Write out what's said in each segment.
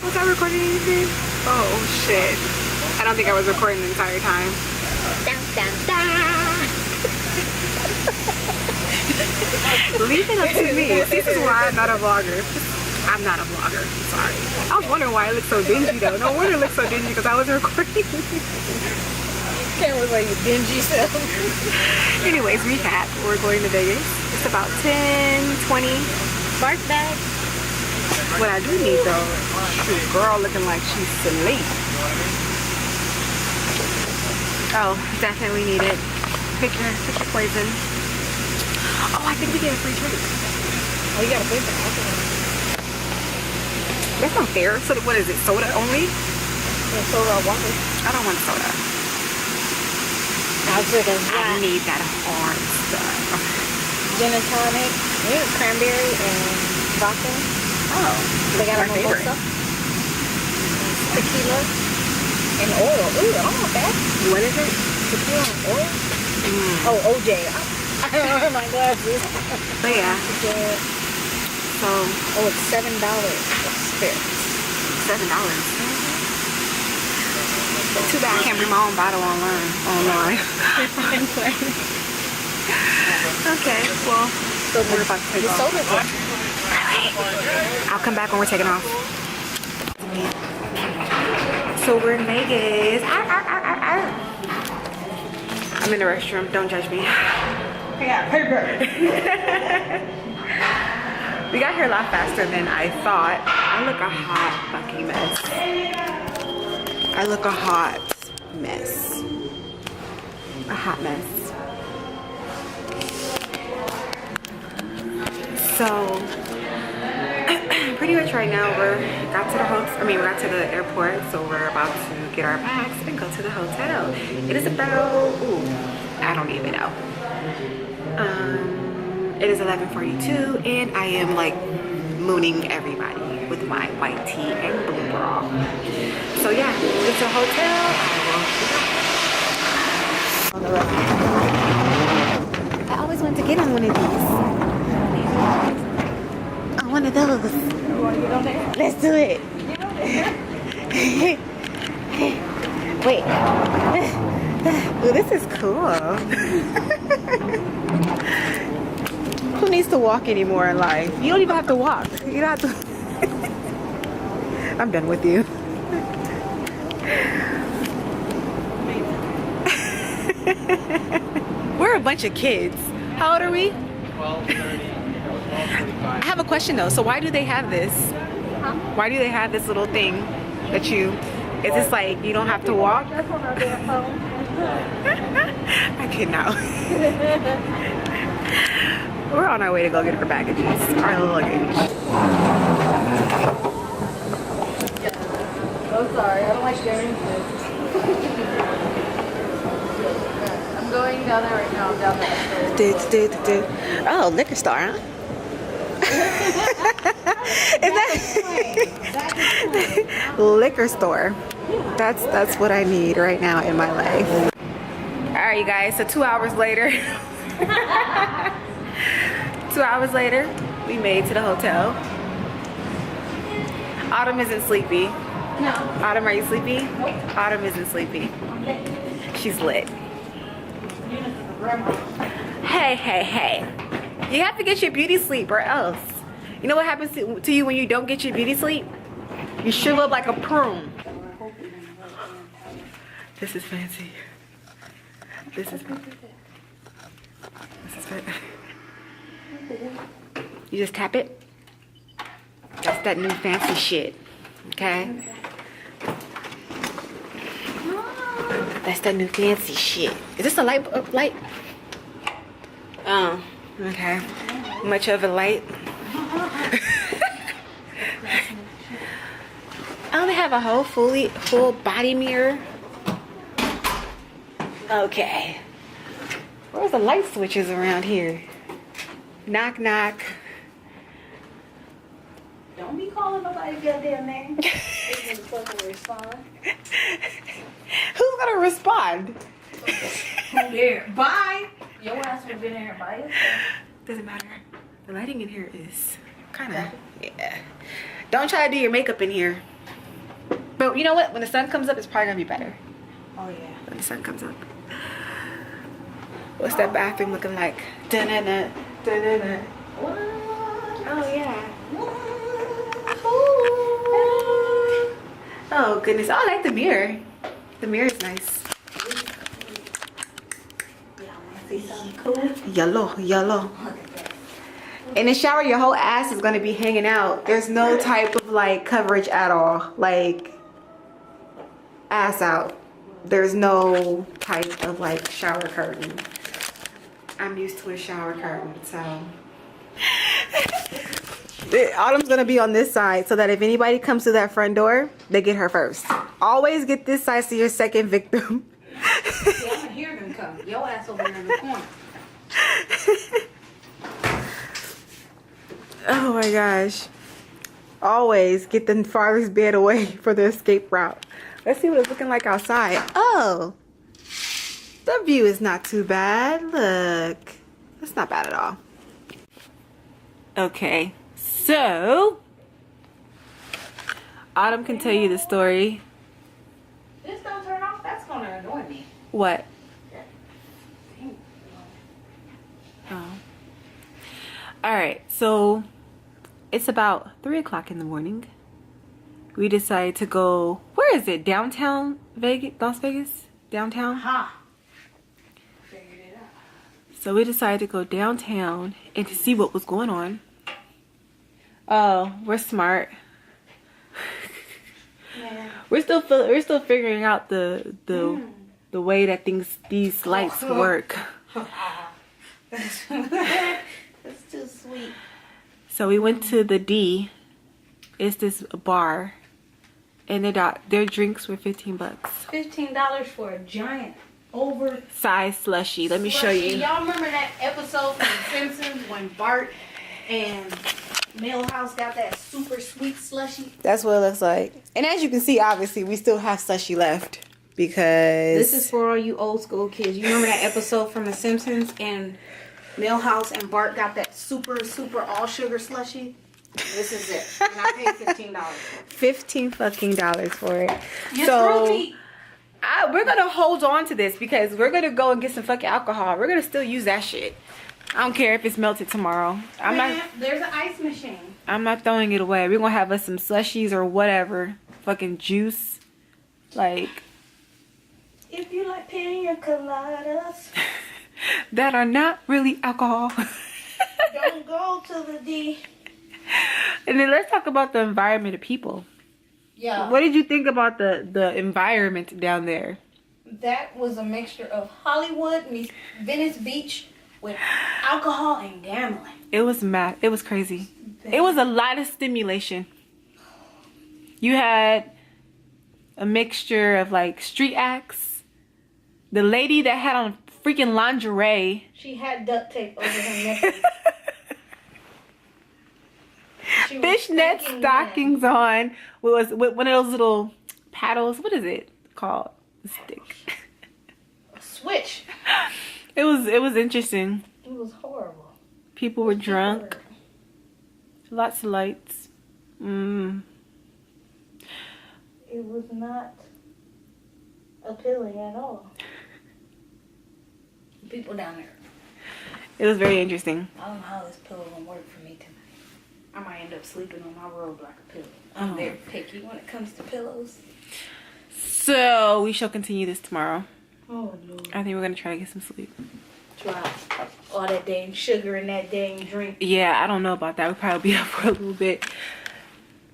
Was I recording anything? Oh shit. I don't think I was recording the entire time. Dun, dun, dun. Leave it up to me. This is why I'm not a vlogger. I'm not a vlogger. I'm sorry. I was wondering why it looked so dingy though. No wonder it looked so dingy because I wasn't recording. Can't look like you dingy self. Anyways, recap. We're going to Vegas. It's about 10:20. Bark bag. What I do need though, shoot, girl looking like she's asleep. Oh, definitely need it. Pick your poison. Oh, I think we get a free drink. Oh, you gotta pay for alcohol. That's not fair. So what is it? Soda only? Yeah, soda or water. I don't want soda. I'll drink a I need that hard stuff. gin and tonic, cranberry and vodka. Oh, They got my on favorite. both tequila and oil. Ooh, I don't want that. What is it? Tequila and oil. Oh, OJ. I don't wear my glasses. But yeah, so Oh, it's $7 spirits. $7. Too bad I can't bring my own bottle online. Okay, well, So we're about to take the off. soda's I'll come back when we're taking off. So we're in Vegas. I'm in the restroom. Don't judge me. yeah, paper. We got here a lot faster than I thought. I look a hot fucking mess. I look a hot mess. A hot mess. So pretty much right now we got to the airport, so we're about to get our bags and go to the hotel. It is about I don't even know. It is 11:42 and I am like mooning everybody with my white tee and blue bra. So yeah, it's a hotel. I always wanted to get on one of these. One of those. Let's do it. Wait. Ooh, this is cool. Who needs to walk anymore in life? You don't even have to walk. You don't have to. I'm done with you. We're a bunch of kids. How old are we? 12, 30. I have a question though. So why do they have this? Huh? Why do they have this little thing that you? Is this like you don't have to walk? That's one of their phones. I cannot. We're on our way to go get our baggages, our luggage. Oh, sorry. I don't like sharing this. I'm going down there right now. I'm down there. Oh, liquor store, huh? Is that liquor store? That's what I need right now in my life. All right, you guys. So 2 hours later. 2 hours later, we made to the hotel. Autumn isn't sleepy. No. Autumn, are you sleepy? Autumn isn't sleepy. She's lit. Hey. You have to get your beauty sleep or else. You know what happens to you when you don't get your beauty sleep? You shrivel up like a prune. This is fancy. This is fancy. You just tap it. That's that new fancy shit. Okay? That's that new fancy shit. Is this a light? Light? Oh, okay. Much of a light. I only have a whole full body mirror. Okay. Where's the light switches around here? Knock, knock. Don't be calling nobody goddamn name. They're supposed to respond. Who's gonna respond? Here. Bye. Your ass would have been here by yourself. Doesn't matter. The lighting in here is kind of, yeah. Don't try to do your makeup in here. But you know what? When the sun comes up, it's probably gonna be better. Oh yeah. When the sun comes up. What's that bathroom looking like? Da-na-na, da-na-na. Oh yeah. Oh goodness. Oh, I like the mirror. The mirror is nice. See something cool? Yellow, yellow. In the shower, your whole ass is gonna be hanging out. There's no type of like coverage at all. Like ass out. There's no type of like shower curtain. I'm used to a shower curtain, so. Autumn's gonna be on this side so that if anybody comes to that front door, they get her first. Always get this side so you're second victim. See, I can hear them come. Your ass over there in the corner. Oh my gosh. Always get the farthest bed away for the escape route. Let's see what it's looking like outside. Oh, the view is not too bad. Look, it's not bad at all. Okay, so Autumn can tell you the story. This don't turn off. That's gonna annoy me. What? Oh. All right, so it's about 3 o'clock in the morning. We decided to go, where is it? Downtown Vegas? Las Vegas? Downtown? Ha! Figured it out. So we decided to go downtown and to see what was going on. Oh, we're smart. Yeah. We're still figuring out the way that these lights work. That's too sweet. So we went to the D. It's this bar, and their drinks were $15. $15 for a giant Size slushy. Let me show you. Y'all remember that episode from The Simpsons when Bart and Milhouse got that super sweet slushy? That's what it looks like. And as you can see, obviously, we still have slushy left because This is for all you old school kids. You remember that episode from The Simpsons and Milhouse and Bart got that super all sugar slushy? This is it. And I paid $15 for it. $15 fucking dollars for it. You So threw me. we're gonna hold on to this because we're gonna go and get some fucking alcohol. We're gonna still use that shit. I don't care if it's melted tomorrow. There's an ice machine. I'm not throwing it away. We're gonna have us some slushies or whatever. Fucking juice. Like If you like pina coladas, that are not really alcohol. don't go to the D. And then let's talk about the environment of people. Yeah. What did you think about the environment down there? That was a mixture of Hollywood meets Venice Beach with alcohol and gambling. It was mad. It was crazy. It was a lot of stimulation. You had a mixture of like street acts. The lady that had on freaking lingerie. She had duct tape over her nipples. She was Fishnet thanking stockings on with one of those little paddles. What is it called? A stick. a switch. It was interesting. It was horrible. People were drunk. Lots of lights. It was not appealing at all. People down there. It was very interesting. I don't know how this pillow gonna work for me tonight. I might end up sleeping on my robe like a pillow. I'm very picky when it comes to pillows. So we shall continue this tomorrow. Oh Lord. I think we're gonna try to get some sleep. Try all that dang sugar in that dang drink. Yeah, I don't know about that. We'll probably be up for a little bit.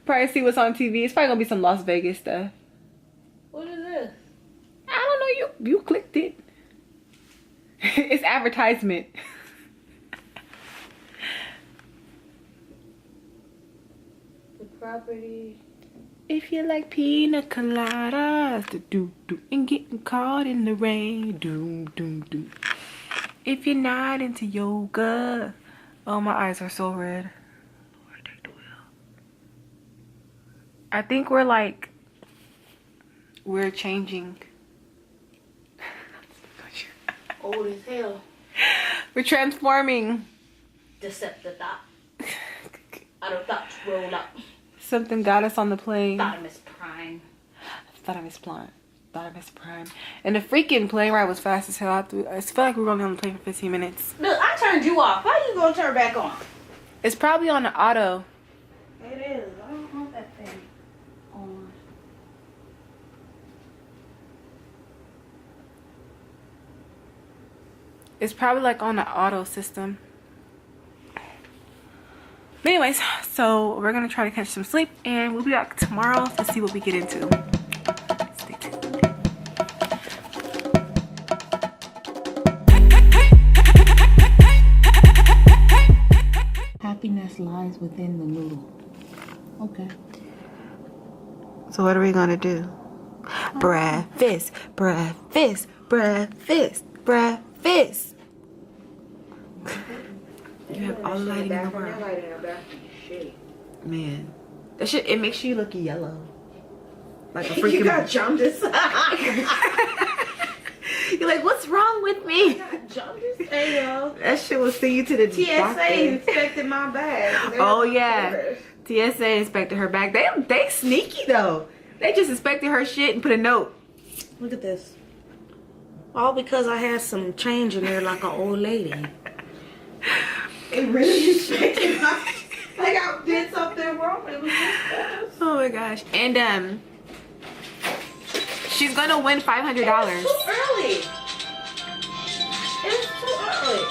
Probably see what's on TV. It's probably gonna be some Las Vegas stuff. What is this? I don't know. You clicked it. It's advertisement. The property. If you like pina coladas, and getting caught in the rain, do. If you're not into yoga, oh my eyes are so red. Lord, take the wheel. I think we're changing. Old as hell. We're transforming. Decepticon. Out of thoughts roll up. Something got us on the plane. Optimus Prime. Thought I missed Prime. And the freaking plane ride was fast as hell. I feel like we were only on the plane for 15 minutes. Look, I turned you off. How you gonna turn back on? It's probably on the auto. It is. I don't want that thing on. It's probably like on the auto system. But anyways, so we're gonna try to catch some sleep and we'll be back tomorrow to see what we get into. Stay tuned. Happiness lies within the noodle. Okay. So what are we gonna do? Breakfast. You have all the lighting in the world. Man, that shit, it makes you look yellow. Like a freaking... You got jaundice. You're like, what's wrong with me? You got jaundice? Hey, yo. That shit will send you to the TSA doctor. inspected my bag. Oh, yeah. TSA inspected her bag. They sneaky, though. They just inspected her shit and put a note. Look at this. All because I had some change in there like an old lady. It really inspected my... Like I did something wrong, but it was just... Oh, my gosh. And, she's gonna win $500. It's too early. It's too early.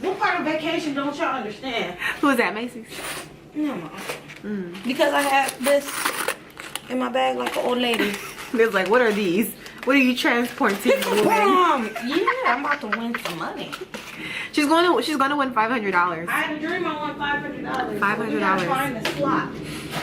What part of vacation don't y'all understand? Who is that, Macy's? No. Because I had this in my bag like an old lady. They was like, what are these? What are you transporting to Yeah, I'm about to win some money. She's gonna win $500. I had a dream I won $500. $500. We gotta find the slot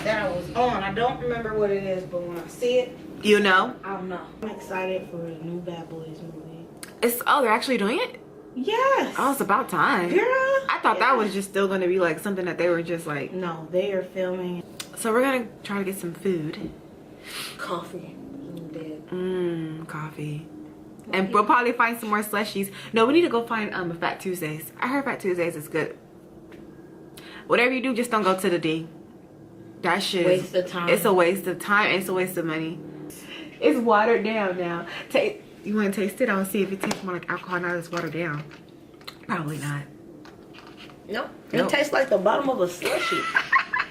that I was on. I don't remember what it is, but when I see it, You know? I'll know. I'm excited for the new Bad Boys movie. They're actually doing it? Yes. Oh, it's about time. Girl. I thought that was just still gonna be like something that they were just like... No, they are filming. So we're gonna try to get some food. Coffee. I'm dead. Coffee. And we'll probably find some more slushies. No, we need to go find Fat Tuesdays. I heard Fat Tuesdays is good. Whatever you do, just don't go to the D. That shit is... Waste of time. It's a waste of time and it's a waste of money. It's watered down now. You want to taste it? I'll see if it tastes more like alcohol now it's watered down. Probably not. Nope. It tastes like the bottom of a slushie.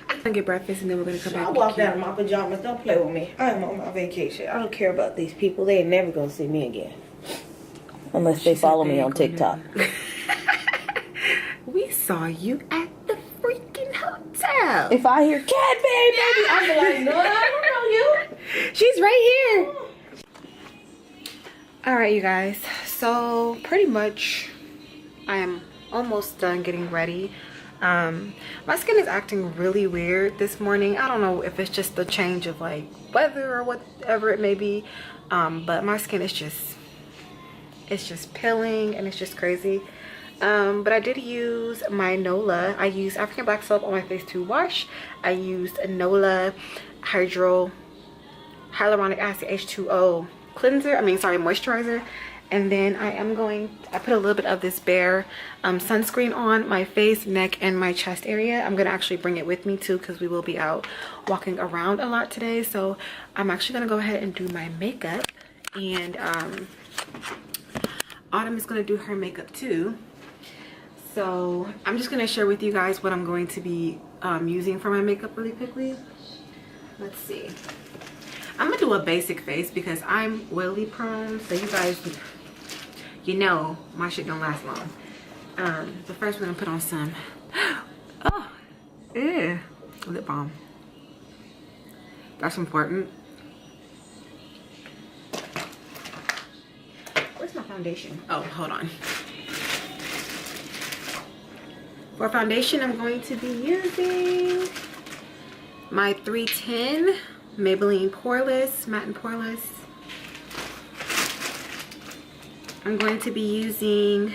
We're gonna get breakfast and then we're gonna come back. I walked out in my pajamas. Don't play with me. I am on my vacation. I don't care about these people. They ain't never gonna see me again. Unless they follow me on TikTok. We saw you at the freaking hotel. If I hear cat baby, I'll be like, no, I don't know you. She's right here. Alright, you guys. So pretty much I am almost done getting ready. My skin is acting really weird this morning. I don't know if it's just the change of like weather or whatever it may be, but my skin is just peeling and it's just crazy. But I did use my Nola. I used African black soap on my face to wash. I used a Nola hyaluronic acid H2O moisturizer. And then I put a little bit of this Bare sunscreen on my face, neck, and my chest area. I'm gonna actually bring it with me too because we will be out walking around a lot today. So I'm actually gonna go ahead and do my makeup, and Autumn is gonna do her makeup too. So I'm just gonna share with you guys what I'm going to be using for my makeup really quickly. Let's see. I'm gonna do a basic face because I'm oily prone, so you guys, you know my shit don't last long. But first we're gonna put on some lip balm. That's important. Where's my foundation? Oh, hold on. For foundation, I'm going to be using my 310 Maybelline Poreless, Matte and Poreless. I'm going to be using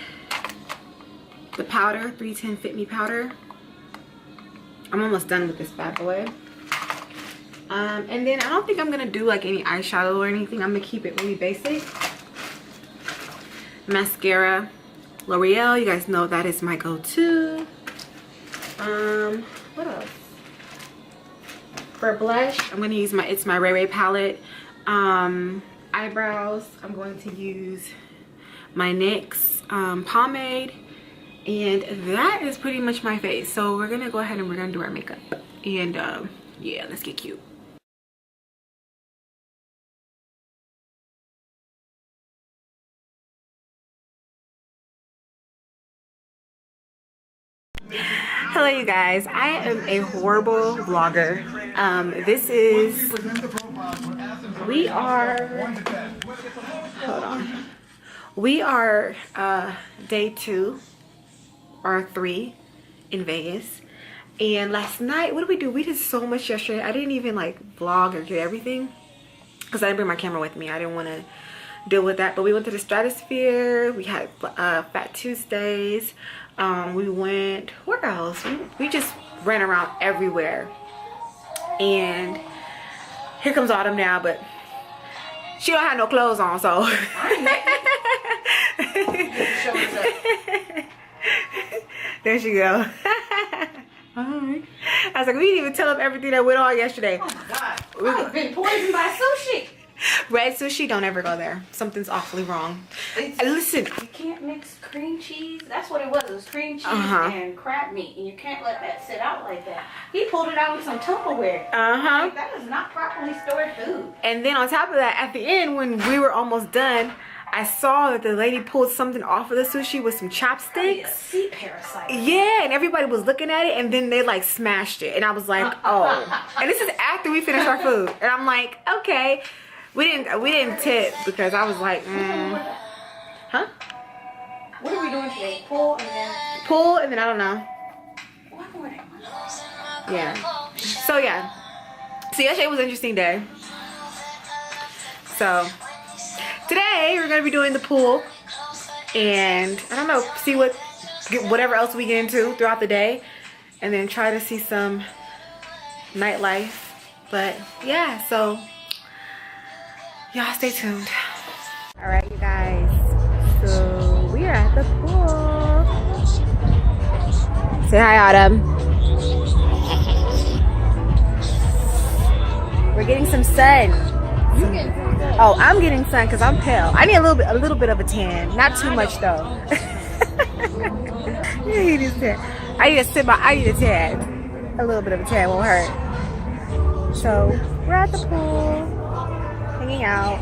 the powder, 310 Fit Me powder. I'm almost done with this bad boy. And then I don't think I'm gonna do like any eyeshadow or anything. I'm gonna keep it really basic. Mascara, L'Oreal, you guys know that is my go-to. What else? For blush, I'm gonna use it's my Ray Ray palette. Eyebrows, I'm going to use my NYX pomade, and that is pretty much my face. So we're gonna go ahead and we're gonna do our makeup, and yeah, let's get cute. Hello you guys, I am a horrible vlogger. We are day 2 or 3 in Vegas, and last night, what did we do? We did so much yesterday. I didn't even like vlog or get everything because I didn't bring my camera with me. I didn't want to deal with that. But we went to the Stratosphere. We had Fat Tuesdays. We went, where else? We just ran around everywhere. And here comes Autumn now, but she don't have no clothes on, so there she go. Alright. I was like, we didn't even tell them everything that went on yesterday. oh my god, I've been poisoned by sushi. Red Sushi, don't ever go there. Something's awfully wrong. Listen, you can't mix cream cheese. That's what it was. It was cream cheese and crab meat, and you can't let that sit out like that. He pulled it out with some Tupperware. Like, that is not properly stored food. And then on top of that, at the end, when we were almost done, I saw that the lady pulled something off of the sushi with some chopsticks. Sea parasite. Yeah, and everybody was looking at it, and then they like smashed it, and I was like, oh. And this is after we finished our food, and I'm like, okay. We didn't tip because I was like, huh? What are we doing today? Pool and then I don't know. Yeah. So yeah. So yesterday was an interesting day. So today we're gonna be doing the pool, and I don't know, see whatever else we get into throughout the day, and then try to see some nightlife. But yeah, so y'all stay tuned. All right, you guys. So we are at the pool. Say hi, Autumn. We're getting some sun. Oh, I'm getting sun because I'm pale. I need a little bit of a tan. Not too much though. I need a tan. A little bit of a tan won't hurt. So we're at the pool, hanging out.